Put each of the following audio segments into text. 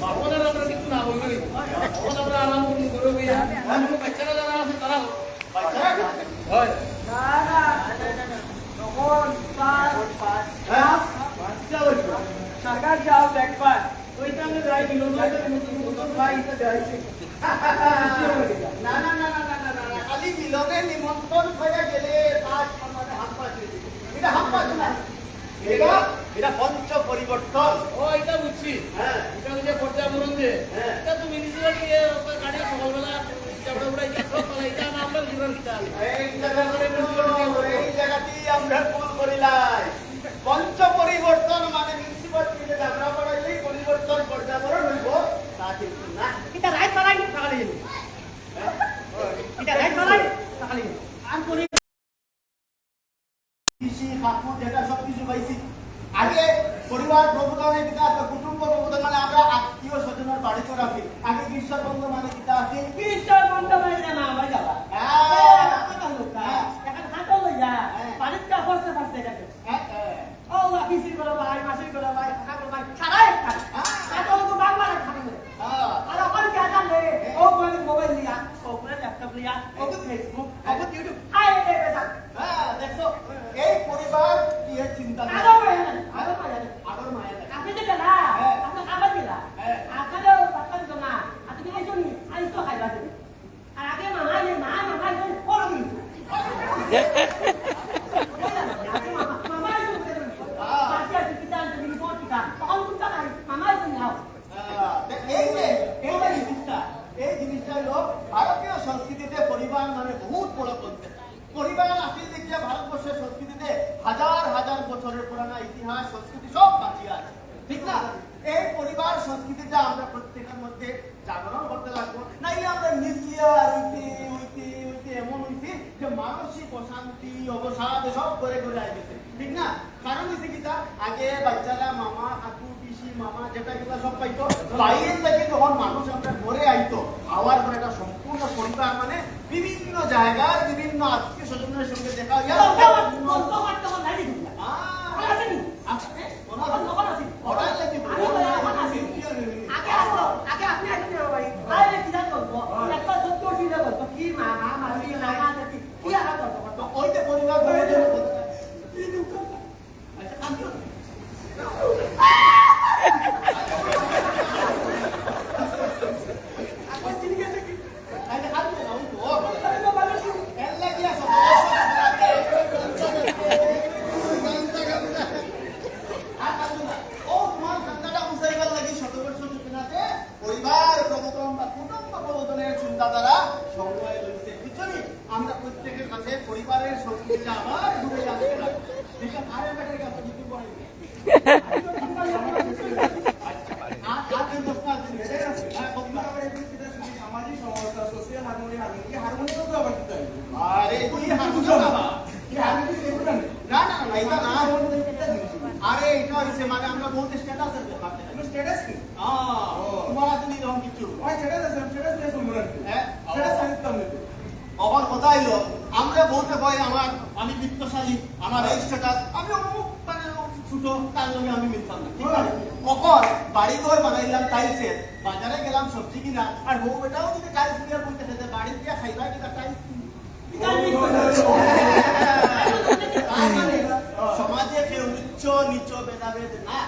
বাপনের আমরা কিছু না বলবি তখন আমরা আরাম করে করে গিয়া বাচ্চারা যারা আছে তারা বাচ্চারা হয় তখন সরকার যাও দেখবার ওইখানে যাই দিল ভাই না না না না না না না খালি মিলনে নিমন্ত্রণ হয়ে গেলে তার সম্মানে হাত পাচ্ছে এটা হাত পাচ্ছে না এটা এটা পঞ্চ পরিবর্তন ও এটা বুঝছি হ্যাঁ এটা যে পর্যাবরণ যে হ্যাঁ এটা তো মিউনিসিপালিটি গাড়ি সকালবেলা চাপড়া উড়াই সকালে এটা না আমরা জীবন কিটা এই জায়গাতেই আমরা ভুল করিলাই পঞ্চ পরিবর্তন মানে মিউনিসিপালিটিতে ঝগড়া পড়াইলেই পরিবর্তন পর্যাবরণ হইব তা কিন্তু না এটা রাইট মারাই সকালে এটা রাইট মারাই সকালে আর করে কৃষি ঠাকুর যেটা সব কিছু পাইছি আগে পরিবার প্রবোধনের কিতা কুটুম্ব প্রবোধন মানে আমরা আত্মীয় স্বজনের বাড়িতে রাখি আগে গ্রীষ্মবঙ্গ মানে কিতা আছে কিশোর বন্ধ মানে না ভাই যাবা এখন হাতে লই যা বাড়িতে কা ফসে ফসে যাবে ও অফিসে করে ভাই মাসে করে ভাই খাবে ভাই খারাই এত তো বাংলা খাবে আর ওখানে কি আছে ও কোন মোবাইল লিয়া ও কোন ল্যাপটপ লিয়া ও ফেসবুক ও ইউটিউব আই এ বেসা দেখছো এই পরিবার কি চিন্তা আরো মায়া আগর মায়া আপনি যেটা না আপনি খাবার দিলা আপনারও বাচ্চা তো না আপনি আইসনি আইসো খাইবা আর আগে মামা যে মা মামা যে পড়ো দিন মামা আইসো বাচ্চা কিটা যদি পড়তিকা তখন কুটা নাই মামা আইসো নাও এই জিনিসটা হলো ভারতীয় সংস্কৃতিতে পরিবার মানে বহুত বড় কনসেপ্ট পরিবার আসলে দেখিয়া ভারতবর্ষের সংস্কৃতিতে হাজার হাজার বছরের পুরানা ইতিহাস সংস্কৃতি সব বাঁচিয়ে আছে ঠিক না এই পরিবার সংস্কৃতিটা আমরা প্রত্যেকের মধ্যে জাগরণ করতে লাগবো নাইলে আমরা নিউক্লিয়ার উইতে এমন হইছি যে মানসিক অশান্তি অবসাদ সব করে করে আইতেছে ঠিক না কারণ হচ্ছে কিটা আগে বাচ্চারা মামা কাকু পিসি মামা যেটা কিটা সব পাইতো বাইরে থেকে যখন মানুষ আমরা ঘরে আইতো আওয়ার পরে একটা সম্পূর্ণ পরিবার মানে বিভিন্ন জায়গায় বিভিন্ন আত্মীয় স্বজনের সঙ্গে দেখা ওইটা পরিবার চিন্তাধারা সময় রয়েছে বুঝছি আমরা প্রত্যেকের কাছে পরিবারের সংস্কৃতিটা আবার ঘুরে যাচ্ছে সামাজিক সমস্যা সোশিয়াল হারমোনি হারমোনিয়াম তো আবার দিতে হবে আরে তুই হারমোনিয়াম না না না এটা না আরে এটা হইছে মানে আমরা বলতে স্ট্যাটাস আছে স্ট্যাটাস কি তোমার আছে নি রকম কিছু ওই স্ট্যাটাস আছে স্ট্যাটাস দিয়ে শুনবেন হ্যাঁ স্ট্যাটাস সাইডটা নেবে আবার কথা হইলো আমরা বলতে পারি আমি বিত্তশালী আমার এই স্ট্যাটাস আমি অমুক মানে ছোট তার লগে আমি মিলতাম না ঠিক আছে কখন বাড়ি ঘর বানাইলাম টাইলসের বাজারে গেলাম সবজি কিনা আর বউ বেটাও যদি টাইলস কিনা বলতে খেতে বাড়ি গিয়া খাইবা কিনা টাইলস সমাজে কেউ উচ্চ নিচ ভেদাভেদ না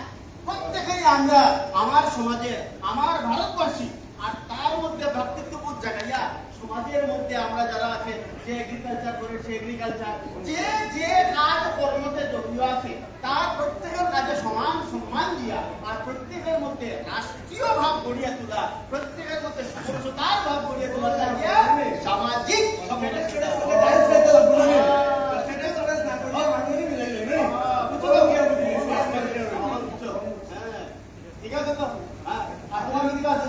প্রত্যেকেই আমরা আমার সমাজের আমার ভারতবর্ষী আর তার মধ্যে ভ্রাতৃত্ববোধ জাগাইয়া সমাজের মধ্যে আমরা যারা আছে যে এগ্রিকালচার করে সে এগ্রিকালচার যে যে কাজ কর্মতে জড়িত আছে তার প্রত্যেকের কাজে সমান সম্মান দিয়া আর প্রত্যেকের মধ্যে রাষ্ট্রীয় ভাব গড়িয়া তোলা প্রত্যেকের মধ্যে সহজতার ভাব গড়িয়া তোলা লাগিয়া সামাজিক ঠিক আছে তো আর তোমার কি আছে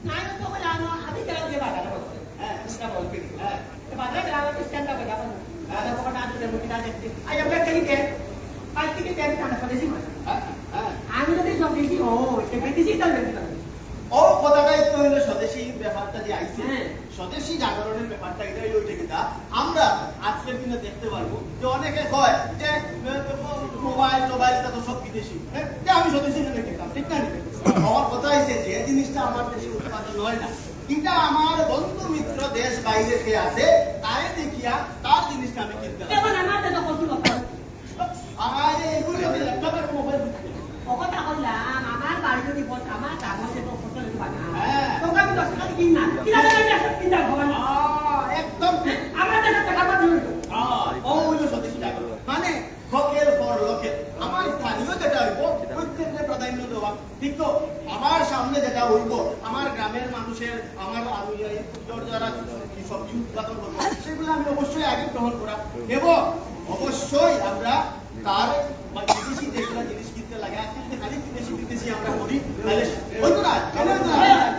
নাই তো বলে আমি গেলাম যে বাজারে বসে এটা বলবি বাজারে গেলাম তো স্ট্যান্ডটা করে যাবেন দাদা পকেট আছে যে মুখটা দেখতে আই আমরা কেনিকে কাল থেকে দেন না ফলেছি আমি যদি সব দেখি ও এটা বেশি তাহলে ও কথাটাই তো হলো স্বদেশী ব্যাপারটা যে আইছে স্বদেশী জাগরণের ব্যাপারটা এটাই ওইটা কিনা আমরা আজকের দিনে দেখতে পারবো যে অনেকে কয় যে মোবাইল এটা তো সব বিদেশি, যে আমি স্বদেশী কেন খেতাম, ঠিক না? আমার কথা হয়েছে যে জিনিসটা আমার দেশে উৎপাদন হয় না, এটা আমার বন্ধু মিত্র দেশ বাইরে খেয়ে আছে, তাই দেখিয়া তার জিনিসটা আমি কিনতে যেমন আমার দেশে কত কথা আমার এগুলো ল্যাপটপের মোবাইল কথা বললাম, আমার বাড়ি যদি বল আমার কাগজে তো ফটো লিখবা না, হ্যাঁ। তোকে আমি 10 টাকা কিন না, কিনা দেবেন না, কিনা ভগবান একদম ঠিক। আমার দেশে টাকা পাঠানো ও হইল স্বদেশী জাগরণ, মানে লোকেল ফর লোকেল। আমার স্থানীয় যেটা হইব প্রত্যেককে প্রাধান্য দেওয়া, ঠিক তো? আমার সামনে যেটা হইব আমার গ্রামের মানুষের, আমার যারা সবজি উৎপাদন করবো সেগুলো আমি অবশ্যই আগে গ্রহণ করা এবং অবশ্যই আমরা তার বিদেশি যেগুলো জিনিস কিনতে লাগে, আজকে যদি খালি বিদেশি আমরা করি তাহলে হইতো না, কেন হইতো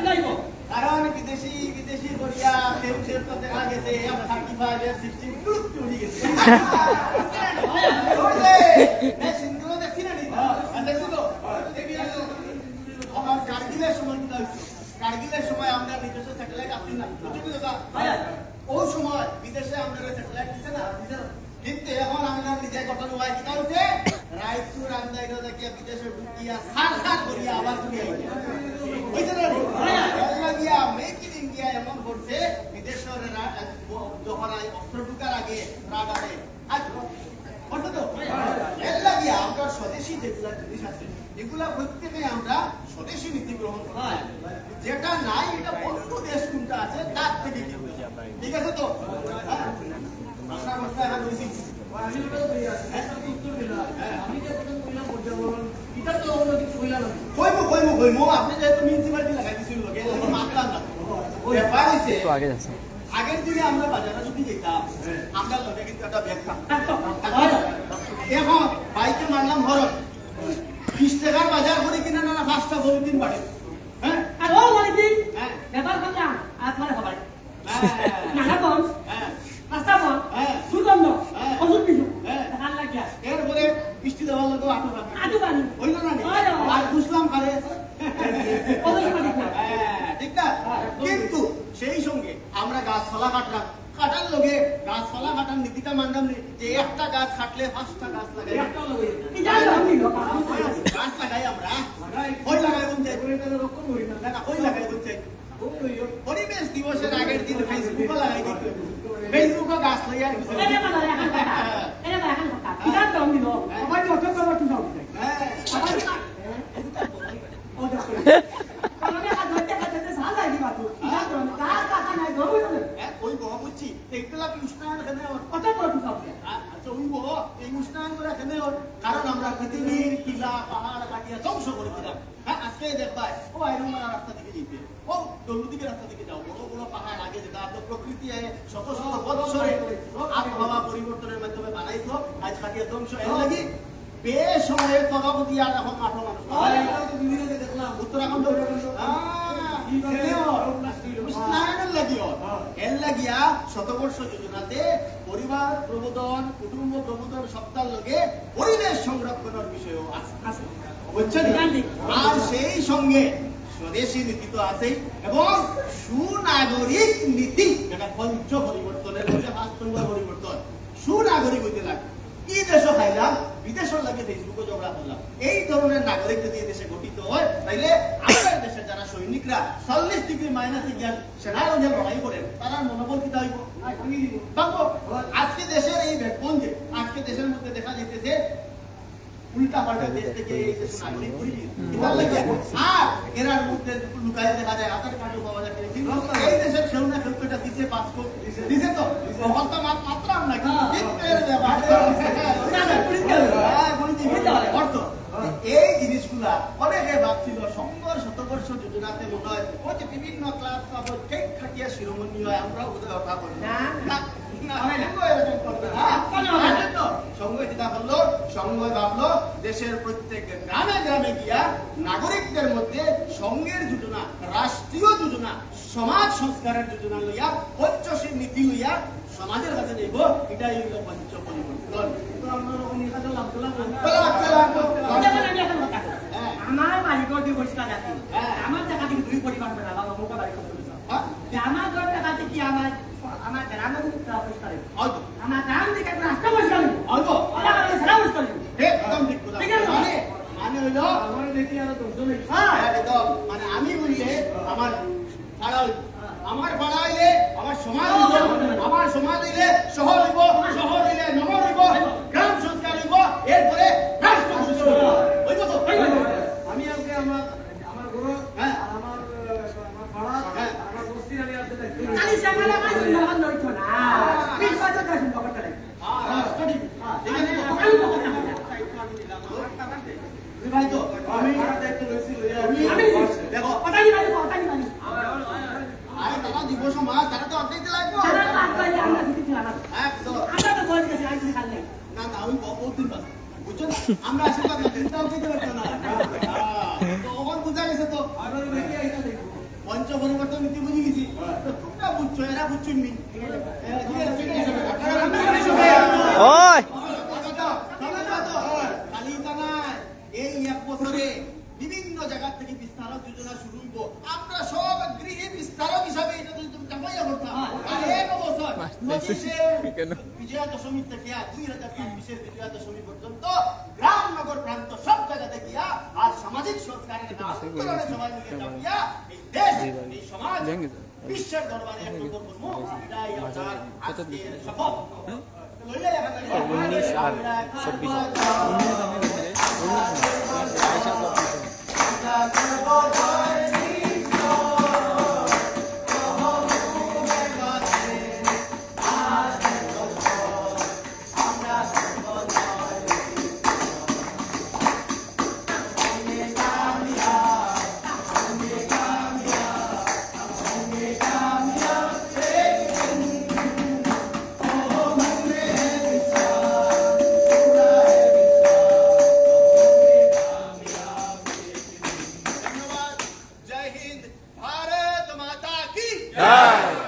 না? কারণ বিদেশি করিয়া সেও তো দেখা গেছে F-35 F-16 গ্রুপ চলে গেছে। সিন্ধুও দেখছি না, দেখছি তো আমার কার্গিলের সময় কি হয়েছে, কার্গিলের সময় আমরা নিজস্ব স্যাটেলাইট আসছি না, ওই সময় বিদেশে আমরা স্যাটেলাইট দিছে না, কিন্তু এখন আমরা নিজে গঠন হয় কি হচ্ছে রাইটুর আন্দাইরা দেখিয়া বিদেশে ঢুকিয়া সার করিয়া আবার করিয়া বুঝতে লাগিয়া মেক ইন ইন্ডিয়া এমন করছে বিদেশের যখন অস্ত্র ঢুকার আগে রাগাতে করছে তো এর লাগিয়া আমরা স্বদেশী যেগুলা জিনিস আছে এগুলা প্রত্যেকে আমরা স্বদেশী নীতি গ্রহণ করি, যেটা নাই এটা বন্ধু দেশ কোনটা আছে তার থেকে কিনতে, ঠিক আছে তো? আমরা বসে এখন বেশি আমি ওটা বলি আছে উত্তর দিলাম, আমি যে প্রথম কইলাম পর্যাবরণ এটা তো অন্য কিছু কইলাম না, কইমো আপনি যেহেতু মিউনিসিপালিটি লাগাই দিছিল লগে মাতলাম না ব্যাপার হইছে আগের দিনে আমরা বাজারে যদি যেতাম আমরা লগে কিন্তু একটা ব্যাগ থাকতো, এখন বাইকে মারলাম হরণ 20 টাকার বাজার করে কিনা না 5 টা করে দিন বাড়ে, হ্যাঁ আর ও মানে কি হ্যাঁ ব্যাপার করলাম আর পরে খবর হ্যাঁ নানা কোন হ্যাঁ রাস্তা কোন হ্যাঁ সুগন্ধ হ্যাঁ ওষুধ কিছু হ্যাঁ টাকার লাগিয়া এরপরে বৃষ্টি দেওয়ার লোক আদু পানি হইল না নি? হয় না। আর বুঝলাম কারে ওদের সময় ঠিক না হ্যাঁ, ঠিক না? কিন্তু সেই সঙ্গে আমরা গাছপালা কাটলাম, কাটার লগে গাছপালা কাটার নীতিটা মানলাম নি যে একটা গাছ কাটলে 5টা গাছ লাগাই, কি জানো আমি লোক গাছ লাগাই আমরা ওই লাগাই বলতে রক্ষণ করি না, না ওই লাগাই বলতে পরিবেশ দিবসের আগের দিন ফেসবুকে লাগাই দিত, ফেসবুকে গাছ লইয়া গেছে। এনে মানে এখন কথা এনে মানে এখন কথা কি জানো আমি লোক আমার যত খবর তুমি দাও হ্যাঁ আমার ও দেখো আমি আজ ধরতে কাটতে সাল লাগি বাতু কি জানো কার কথা নাই ধরবো না ওই বহ বুঝছি এইগুলা কি উষ্ণায়ন এখানে কত বড় সব আচ্ছা ওই বহ এই উষ্ণায়ন করে এখানে কারণ আমরা পৃথিবীর টিলা পাহাড় কাটিয়া ধ্বংস করে দিলাম। হ্যাঁ আজকে দেখবা ও আইরুমারা রাস্তা দিকে যেতে, ও দলু দিকে রাস্তা দিকে যাও, বড় বড় পাহাড় আগে যেটা তো প্রকৃতি শত শত বৎসরে আবহাওয়া পরিবর্তনের মাধ্যমে বানাইতো, আজ কাটিয়া ধ্বংস এর লাগি বেসময়ে তরফ দিয়া এখন মাঠো মানুষ বিভিন্ন দেখলাম উত্তরাখণ্ড উষ্ণায়নের লাগিও এর লাগিয়া শতবর্ষ যোজনাতে পরিবার প্রবোধন কুটুম্ব প্রবোধন সপ্তাহ লগে পরিবেশ সংরক্ষণের বিষয়ও আছে বুঝছেন? আর সেই সঙ্গে স্বদেশী নীতি তো আছেই এবং সুনাগরিক নীতি যেটা পঞ্চ পরিবর্তনের মধ্যে 5 নম্বর পরিবর্তন, সুনাগরিক হইতে লাগে কি দেশ খাইলাম বিদেশের লাগে ফেসবুকে ঝগড়া করলাম, এই ধরনের নাগরিক যদি দেশে গঠিত হয় তাইলে আমাদের দেশের যারা সৈনিকরা 40 ডিগ্রি মাইনাসে গিয়া সেনার যে লড়াই করেন তারা মনোবল কিতা হইব ভাববো। আজকে দেশের এই ব্যাকবন্ধে আজকে দেশের মধ্যে দেখা যাইতেছে উল্টা পাল্টা দেশ থেকে এই দেশ নাগরিক করি আর এরার মধ্যে লুকায় দেখা যায় আধার কার্ডও পাওয়া যায়, এই দেশের কেউ না কেউ এটা দিছে পাসপোর্ট দিছে তো বলতে মাত্রাম না অর্থ এই জিনিসগুলা অনেকে ভাবছিল সংঘর শতবর্ষ যোজনাতে মনে হয় ওই যে বিভিন্ন ক্লাব ক্লাব ঠিক খাটিয়া শিরোমণি হয় আমরাও বোধহয় কথা বলি না সংঘ যেটা বললো সংঘ ভাবলো দেশের প্রত্যেক গ্রামে গ্রামে গিয়া নাগরিকদের মধ্যে সংঘের যোজনা, রাষ্ট্রীয় যোজনা, সমাজ সংস্কারের যোজনা লইয়া পঞ্চশীল নীতি লইয়া সমাজের কাছে যাইব, এটাই হইল পঞ্চ পরিবর্তন। আমার মালিকের যে বৈশিষ্ট্য আছে আমার টাকা থেকে 2 পরিবার বাবা মোটা বাড়ি করতে আমার ঘর টাকা থেকে আমরা আশীর্বাদ না চিন্তাও করতে পারতাম না তো ওখান বুঝা গেছে তো আর ওই ব্যক্তি আইতা দেখো পঞ্চ পরিবর্তন নীতি বুঝি গেছি তো তোমরা বুঝছো এরা বুঝছুন নি ওই খালি তা নাই এই এক বছরে বিভিন্ন জায়গা থেকে বিস্তারক যোজনা শুরু হইব আমরা সব গৃহে বিস্তারক হিসাবে এটা যদি তুমি কামাইয়া করতাম আর এক বছর 25 বিজয়া দশমী থেকে 2024 বিজয়া দশমী পর্যন্ত গ্রাম নগর প্রান্ত সব জায়গাতে গিয়া আর সামাজিক সংস্কারের আন্দোলনে সবাই মিলে চাপিয়া এই দেশ এই সমাজ বিশ্বের দরবারে এক নম্বর করবো এটাই আমার আজকের শপথ লইলে এখন 19 আর 26 धन्यवाद जय हिंद भारत माता की জয়